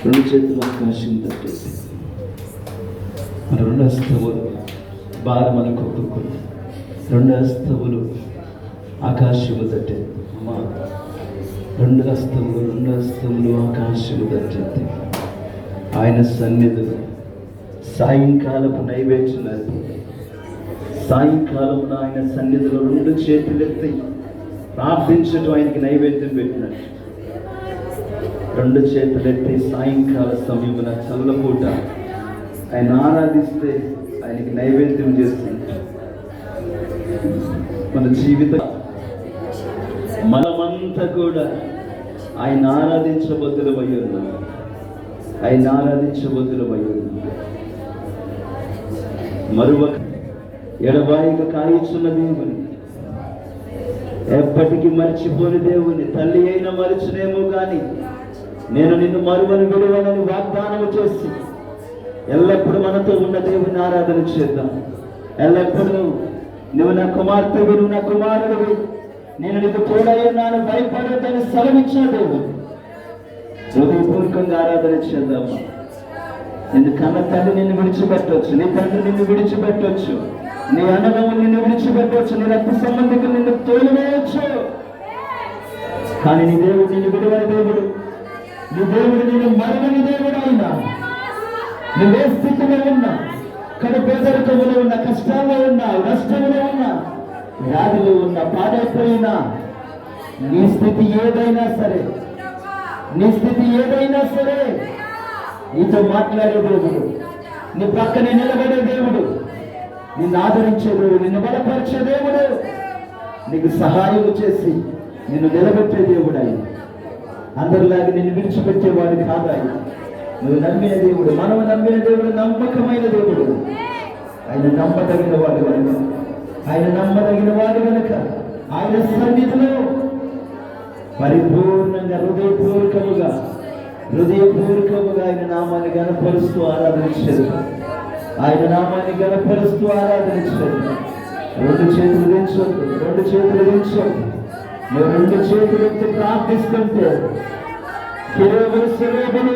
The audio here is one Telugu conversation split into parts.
రెండు చేతులు ఆకాశం తట్టేసి మన రెండు హస్తములు భారమని కొట్టుకుని రెండు హస్తములు ఆకాశము తట్టే అమ్మా రెండు హస్తములు ఆకాశము తట్టేది ఆయన సన్నిధిలో సాయంకాలపు నైవేద్యం సాయంకాలం ఆయన సన్నిధిలో రెండు చేతులెత్తి ప్రార్థించడం ఆయనకి నైవేద్యం పెట్టినట్టు రెండు చేతులెత్తి సాయంకాల సమయమున చల్లపూట ఆయన ఆరాధిస్తే ఆయనకి నైవేద్యం చేస్తుంది. మన జీవితం మనమంతా కూడా ఆయన ఆరాధించబద్దులమై ఉన్నాం. ఆయన ఆరాధించబద్దులమై ఉన్నాం. మరొక ఎడబాయిగా కాయిచున్న దేవుని, ఎప్పటికీ మర్చిపోని దేవుని, తల్లి అయినా మరిచినేమో కానీ నేను నిన్ను మరువని విడువనని వాగ్దానం చేసి ఎల్లప్పుడూ మనతో ఉన్న దేవుని ఆరాధన చేద్దాం. ఎల్లప్పుడూ నువ్వు నా కుమార్తెవి, నువ్వు నా కుమారుడివి, నేను నీకు తోడయ్యున్నాను, భయపడొద్దని సెలవిచ్చిన దేవుడు. హృదయపూర్వకంగా ఆరాధన చేద్దామా. నిన్ను కన్న తండ్రి నిన్ను విడిచిపెట్టవచ్చు, నీ తండ్రి నిన్ను విడిచిపెట్టవచ్చు, నీ అన్నదమ్ములు నిన్ను విడిచిపెట్టవచ్చు, నీ రక్త సంబంధికులు నిన్ను తోలివేయచ్చు. కానీ నీ దేవుడు నిన్ను విడువని దేవుడు, నీ దేవుడు నిన్ను మరువని దేవుడు. అయినా నువ్వే స్థితిలో ఉన్నా, కడుపేదరికములో ఉన్న, కష్టాల్లో ఉన్నా, నష్టంలో ఉన్నా, వ్యాధిలో ఉన్న, పాడైపోయినా, నీ స్థితి ఏదైనా సరే, నీ స్థితి ఏదైనా సరే, నీతో మాట్లాడే దేవుడు, నీ పక్కనే నిలబడే దేవుడు, నిన్ను ఆదరించే దేవుడు, నిన్ను బలపరిచే దేవుడు, నీకు సహాయం చేసి నిన్ను నిలబెట్టే దేవుడు. ఆయన అందరిలాగా నిన్ను విడిచిపెట్టేవాడు కాదు. ఆయన నువ్వు నమ్మిన దేవుడు, మనము నమ్మిన దేవుడు నమ్మకమైన దేవుడు. ఆయన నమ్మదగిన వాడు కనుక, ఆయన నమ్మదగిన వాడు కనుక ఆయన సన్నిధిలో పరిపూర్ణంగా హృదయపూర్వకముగా ఆయన నామాన్ని గణపరుస్తూ ఆరాధించారు. ఆయన నామాన్ని గణపరుస్తూ ఆరాధించారు. రెండు చేతులు దించొద్దు, రెండు చేతులు దించొద్దు. నువ్వు రెండు చేతులు ఎత్తి ప్రార్థిస్తుంటే కెరూబులు కెరూబులు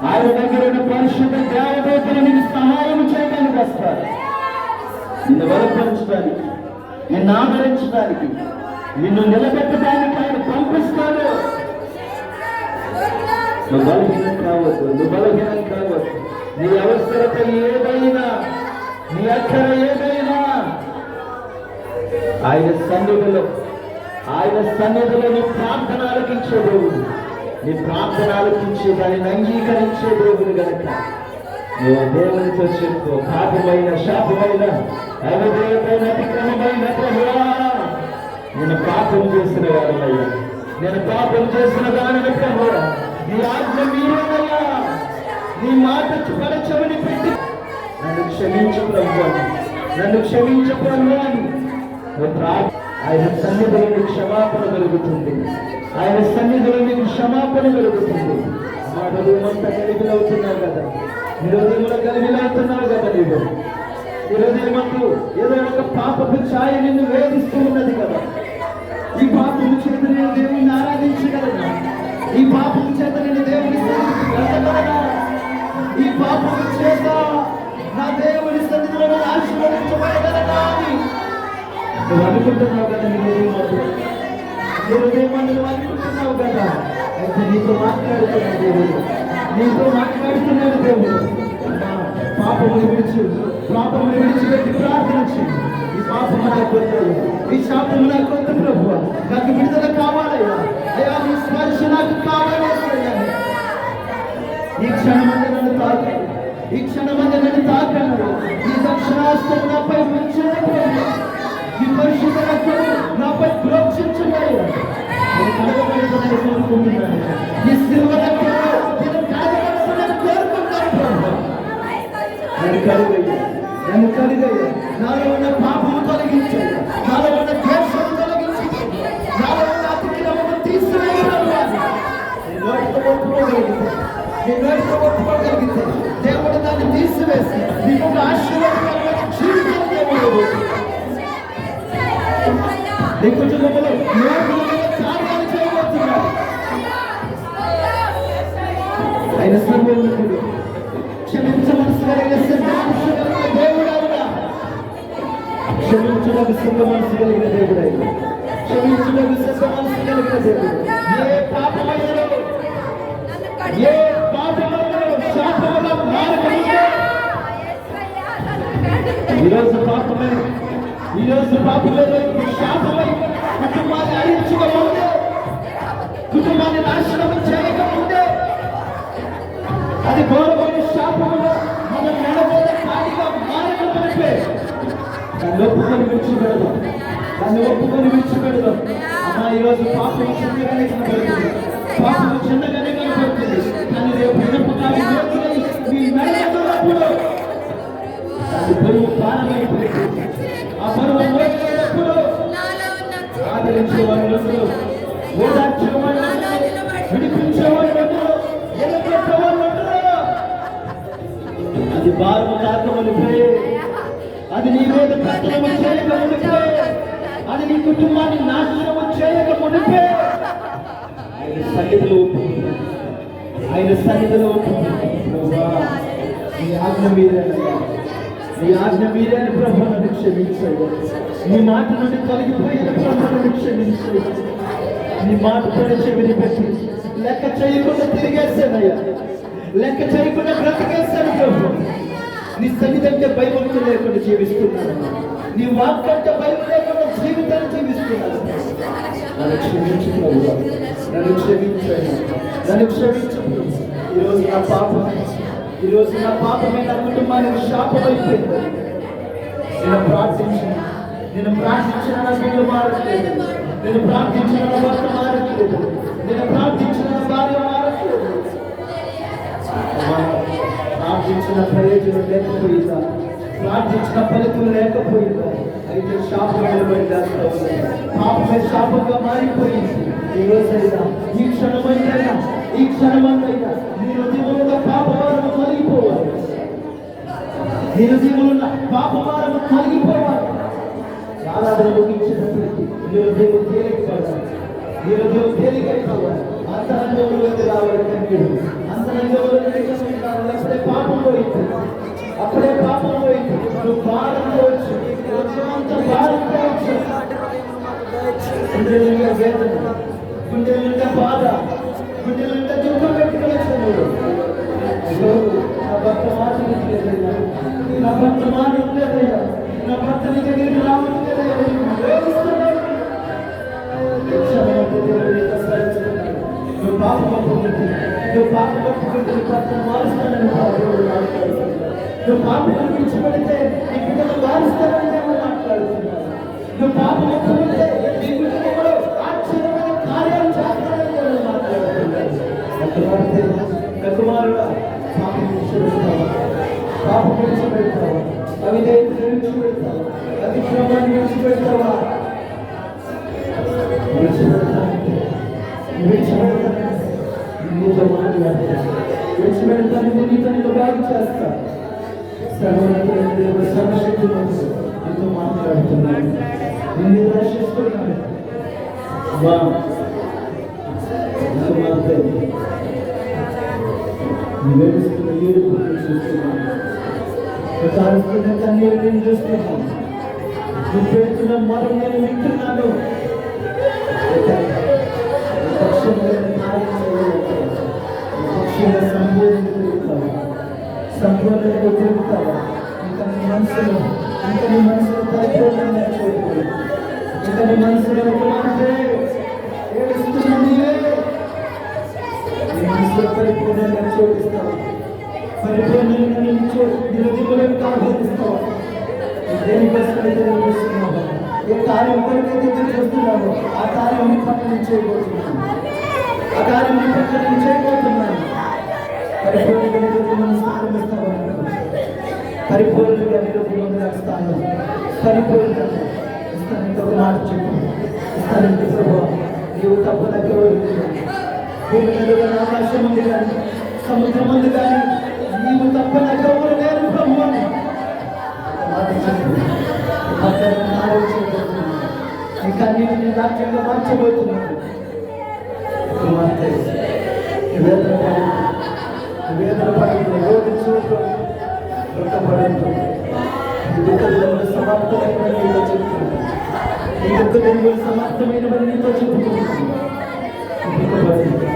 ఆయన దగ్గర ఉన్న పరిశుద్ధ దేవదూతలు నీకు సహాయం చేయడానికి వస్తారు. నిన్ను బలపరచడానికి, నిన్ను ఆదరించడానికి, నిన్ను నిలబెట్టడానికి ఆయన పంపిస్తాడు. నువ్వు బలహీనం కావద్దు, నువ్వు బలహీనం కావద్దు. నీ అవసరత ఏదైనా, నీ అక్కర ఏదైనా ఆయన సన్నిధిలో నీ ప్రార్థన ఆలకించే దేవుడు, నీ ప్రార్థన ఆలకించే దానిని అంగీకరించే దేవుడు గనక నువ్వు దేవునితో చెప్పు. పాపమైన, శాపమైన, అవిధేయమైన, అతిక్రమమైన ప్రభువా, నేను పాపం చేసిన వాడనయ్యా, నేను పాపం చేసిన దానిని ప్రభువా, నీ ఆజ్ఞ మీరేనయ్యా, నీ మాట పరచమని పెట్టి నన్ను క్షమించు ప్రభువా, నన్ను క్షమించు ప్రభువా అని ఆయన సన్నిధిలో నీకు క్షమాపణ కలుగుతుంది. ఆయన సన్నిధిలో నీకు క్షమాపణ కలుగుతుంది. మా హృదయమంతా గలిబిలవుతున్నావు కదా, నీ హృదయంలో గలిబిలవుతున్నావు కదా. నీవు ఈ హృదయమంటూ ఏదో ఒక పాపపు ఛాయ నిన్ను వేధిస్తూ ఉన్నది కదా. ఈ పాపము చేత నేను దేవుని ఆరాధించగలనా? ఈ పాపము చేత నేను దేవుని వెళ్ళగలనా? ఈ పాపము చేత నా దేవుని సన్నిధిలో ఆశీర్వదించబడగలనా అని నువ్వు అనుకుంటున్నావు కదా. నీ హృదయమందు నువ్వు అనుకుంటున్నావు కదా. అయితే నీతో మాట్లాడుతున్నాడు దేవుడు, నీతో మాట్లాడుతున్నాడు దేవుడు. పాపములు విడిచిపెట్టి ప్రార్థించి, ఈ పాపము నాకు వద్దు, ఈ శాపము నాకు వద్దు ప్రభువా, నాకు విడుదల కావాలయ్యా, అయ్యా నీ స్పర్శ నాకు కావాలి. ఈ క్షణమంతా నన్ను తాకండి, ఈ క్షణమంతా నన్ను తాకండి. ఈ దక్షిణాస్తం నాపై ఉంచండి, ఈ పరిశుద్ధ రక్తము నాపై ప్రోక్షించండి. నేను కలగబడుతుందని కోరుకుంటున్నాను. ఈ శిలువ రక్తము నేను కలగబడుతుందని కోరుకుంటాను ప్రభు. నన్ను కలుగయ్యా, నాలో ఉన్న పాపము తొలగించయ్యా, నాలో ఉన్న ద్వేషము తొలగించయ్యా, నాలో ఉన్న అతిక్రమము తీసివేయగలవా? నీ నోటితో ఒప్పుకోగలిగితే దేవుడు దాన్ని తీసివేసి నీకు ఒక ఆశీర్వాదకరమైన జీవితం దేవుడు నీ కుటుంబంలో కార్యాలు చేయబోతున్నాడు. ఆయన సర్వోన్నతుడు, క్షమించ మనసు కలిగిన దేవుడు ఆయన, క్షమించడానికి సిద్ధ మనసు కలిగిన దేవుడు ఆయన, క్షమించడానికి సిద్ధ మనసు కలిగిన దేవుడు. ఏ పాపమైనలో శాపముగా మారకముందే ఈరోజు పాపమైన శాపమై కుటుంబాన్ని అరించకముందే, కుటుంబాన్ని నాశనం చేయకముందే, అది ఘోరమైన శాపములో మనం నడబోయే ఖాళీగా మారకముందే దాన్ని ఒప్పుకొని విడిచిపెడదాం. అమ్మా, ఈరోజు పాపం చిన్నగానే కనబడుతుంది, పాపం చిన్నగానే కనబడుతుంది. కానీ రేపు వినపకాలి మీ మెడప్పుడు అది బరువు ప్రాణమైపోతుంది. ఆ బరువు మోసేటప్పుడు ఆదరించేవాళ్ళు, ఓదార్చేవాళ్ళు, విడిపించేవాళ్ళు, ఎలగొట్టేవాళ్ళు. అది భారము కాకమునిపే, అది నీ మీద కట్టడము చేయకమునిపే, అది నీ కుటుంబాన్ని నాశనము చేయకమునిపే ఆయన సన్నిధిలో నీ ఆజ్ఞ మీరేని ప్రభువును క్షమించండి. నీ మాట నుండి తొలగిపోయిన ప్రభువును క్షమించండి. నీ మాట పడిచి విడిపెట్టి లెక్క చేయకుండా తిరిగేసానయ్యా, లెక్క చేయకుండా బ్రతికేశాను ప్రభు. నీ సన్నిధంటే భయభక్తులు లేకుండా జీవిస్తున్నాను, నీ వాక్ అంటే భయం లేకుండా జీవితాన్ని జీవిస్తున్నాను. నన్ను క్షమించు ప్రభు, నన్ను క్షమించండి, నన్ను క్షమించు. ఈరోజు నా పాపమే నా కుటుంబానికి శాపమైపోయింది. నేను ప్రార్థించిన నా బిడ్డలు మారట్లేదు, నేను ప్రార్థించిన నా భర్త మారట్లేదు, నేను ప్రార్థించిన నా భార్య మారట్లేదు. ప్రార్థించిన ప్రయోజనం లేకపోయిందా? ప్రార్థించిన ఫలితం లేకపోయిందా? అయితే శాపమైనబడిందా? పాపమే శాపంగా మారిపోయింది. ఈ రోజైనా, ఈ క్షణమంతైనా నీ హృదయంలో పాపవారము తొలగిపోవాలి, నీ హృదయంలో పాపవారము తొలగిపోవాలి. ఆరాధన ముగించినప్పటికీ నీ హృదయం తేలికపడాలి, నీ హృదయం తేలికైపోవాలి. అంతరంగంలోకి రావాలి కన్నీరు, అంతరంగంలోకి రావాలి. అప్పుడే పాపం పోయింది, అప్పుడే పాపం పోయింది. నువ్వు భారంతో వచ్చు, అంత భారంతో వచ్చు. గుండెల నిండా వేదన, గుండెల నిండా బాధ, గుండెల నిండా దుఃఖం పెట్టుకుని వచ్చాడు. నా భర్త మాట వినట్లేదయ్యా, నా భర్త మాట వినలేదయ్యా, నా భర్త నీ దగ్గరికి రావట్లేదయ్యా. నువ్వు పాపం ఒప్పుకుంటే, నువ్వు పాపం ఒప్పుకుంటే నీ భర్తను మారుస్తానని దేవుడు మాట్లాడుతున్నాడు. నువ్వు పాపం విడిచిపెడితే నీ బిడ్డను మారుస్తానని దేవుడు మాట్లాడుతున్నాడు. నువ్వు పాపం ఒప్పుకుంటే నీ బిడ్డలో ఆశ్చర్యమైన కార్యాలు చేస్తానని దేవుడు మాట్లాడుతున్నాడు. కుమారుడా, పాపం విడిచిపెడతావా? పాపం విడిచిపెడతావా? అవిధేయతను విడిచిపెడతావా? అతిక్రమాన్ని విడిచిపెడతావా? విడిచిపెడతానంటే నీతో మాట్లాడతాను, విడిచిపెడతానంటే నీతో బాగు చేస్తా. సర్వశక్తి నీతో మాట్లాడుతున్నాను, నిన్ను దర్శిస్తున్నాను. వేడుస్తున్న ఏడుపు చూస్తున్నాను, కారుస్తున్న కన్నీరు నేను చూస్తున్నాను, నువ్వు పెడుతున్న మొదలు నేను వింటున్నాను. సంపూర్ణంగా తిరుగుతావా? ఇంకా నీ మనసులో పరిపూర్ణంగా చూడకూడదు. ఇంకా నీ మనసులో అంటే ఏడుస్తున్నాను, నీ మనసులో పరిపూర్ణంగా చూపిస్తావా? పరిపూర్ణంగా నిలుగులకు ఆహ్వానిస్తావా? దేనికోసమైతే చూస్తున్నావు, ఏ కార్యం కొరకైతే చూస్తున్నావు, ఆ కార్యం నీ పట్ల నేను చేయబోతున్నాను, ఆ కార్యం నీ పట్ల నేను చేయబోతున్నాను. పరిపూర్ణంగా నిలుగులను స్థానమిస్తావా? పరిపూర్ణంగా నిలుగులను స్థానం పరిపూర్ణంగా ఇస్తానంటే ఒక మాట చెప్పు. ఇస్తానంటే ప్రభు, నీవు తప్ప దగ్గర భూమి మీద ఆకాశం ఉంది కానీ, సముద్రం ఉంది కానీ, నీవు తప్ప దగ్గర లేరు ప్రభు అని మాట చెప్పు. ఇంకా నేను నీ రాజ్యంగా మార్చబోతున్నాను. వేదన పడుతుంది, రోడ్డు చూడు దుఃఖపడంతో ఈ దుఃఖ సమాప్తమైన నీతో చెప్తున్నాను, ఈ దుఃఖ సమాప్తమైన నీతో చెప్తున్నాను. దుఃఖపడంతో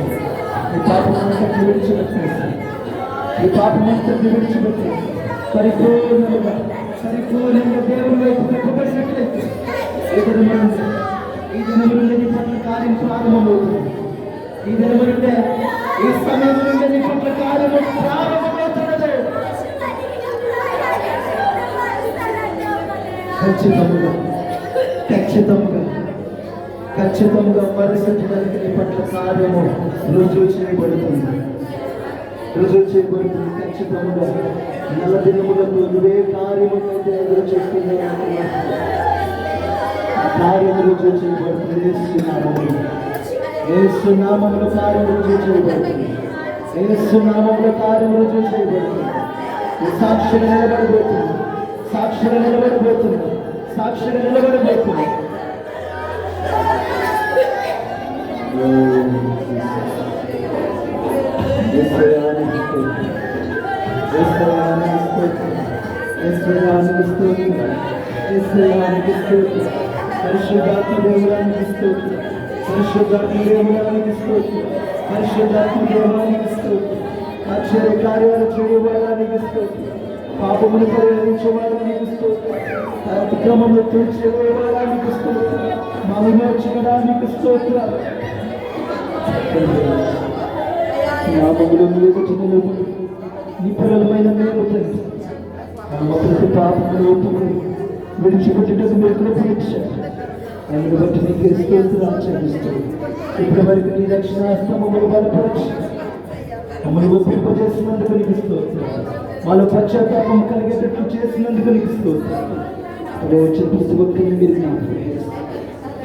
ఈ పాపమంతా విడిచిపెట్టేసి, ఈ పాపమంతా విడిచిపెట్టేసి పరిపూర్ణంగా దేవుని వైపు తిప్పబడినట్లయితే ఈ దినము నుండి నీ పట్ల కార్యం ప్రారంభమవుతుంది. ఈ దినము నుండే, ఈ సమయం నుండి నీ పట్ల కార్యం ప్రారంభమవుతున్నది. ఖచ్చితంగా మరుసటి దానికి నీ పట్ల కార్యము రుజువు చేయబడుతుంది. ఖచ్చితంగా నెల దినములకు నువ్వే కార్యములైతే ఎదురు చేస్తున్నావు, కార్యము రుజువు చేయబడుతుంది. ఏసునామములో కార్యం రుజువు చేయబడుతుంది. ఏసునామములో కార్యం రుజువు చేయబడుతుంది. సాక్షిగా నిలబడబోతుంది, సాక్షిగా నిలబడబోతుంది, సాక్షిగా నిలబడబోతుంది. పరిశుద్ధాత్మ దేవుడానికి స్తోత్రం, పరిశుద్ధాత్మ దేవుడానికి స్తోత్రం, పరిశుద్ధాత్మ దేవుడానికి స్తోత్రం. ఆశ్చర్య కార్యాలు చేయబడడానికి స్తోత్రం, పాపమును పరిహరించడానికి స్తోత్రం, అతిక్రమములు తీర్చివేయడానికి స్తోత్రం, మహిమర్చడానికి స్తోత్రం. నామములో నిపుణులమైన మేము తండ్రి, ప్రతి పాపమును ఒప్పుకొని విడిచిపెట్టేటకు మీరు కృపనిచ్చారు. అందును బట్టి నీకు స్తోత్రాలు చెల్లిస్తాను. ఇప్పటి వరకు నీ రక్షణాస్తమములు బలపరచి మమ్మల్ని ఒప్పింపజేసినందుకు నీకు స్తోత్రాలు. మాలో పశ్చాత్తాపం కలిగేటట్లు చేసినందుకు నీకు స్తోత్రాలు. వచ్చిన ప్రతి ఒక్కరిని మీరు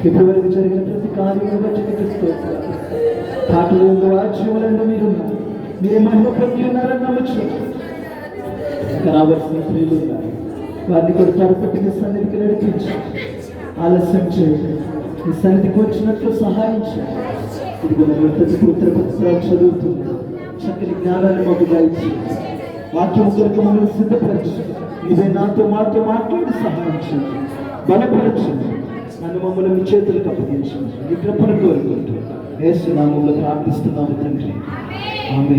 ఇప్పటి వరకు జరిగిన ప్రతి కార్యం బట్టి నీకు స్తోత్రాలు. పాటలందు వాద్యములందు మీరున్నారు, మీరే మహిమ పొంది ఉన్నారని నమ్మచ్చు. ఇంకా రావాల్సిన స్త్రీలు ఉన్నారు, వారిని కూడా త్వరపట్టి నీ సన్నిధికి నడిపించి ఆలస్యం చేయండి. నీ సన్నిధికి వచ్చినట్లు సహాయం చేయండి. ఇదిగో నన్ను ప్రతి పుత్రపత్రాలు చదువుతుంది. చక్కని జ్ఞానాన్ని మాకు దయచి వాక్యం కొరకు మమ్మల్ని సిద్ధపరచు. ఇదే నాతో మాట్లాడి సహాయం చేయండి, బలపరచండి. నన్ను మమ్మల్ని మీ చేతులకు అప్పగించండి. నీ కృపను కోరుకుంటూ యేసు నామములో ప్రార్థిస్తున్నాము తండ్రి. ఆమేన్.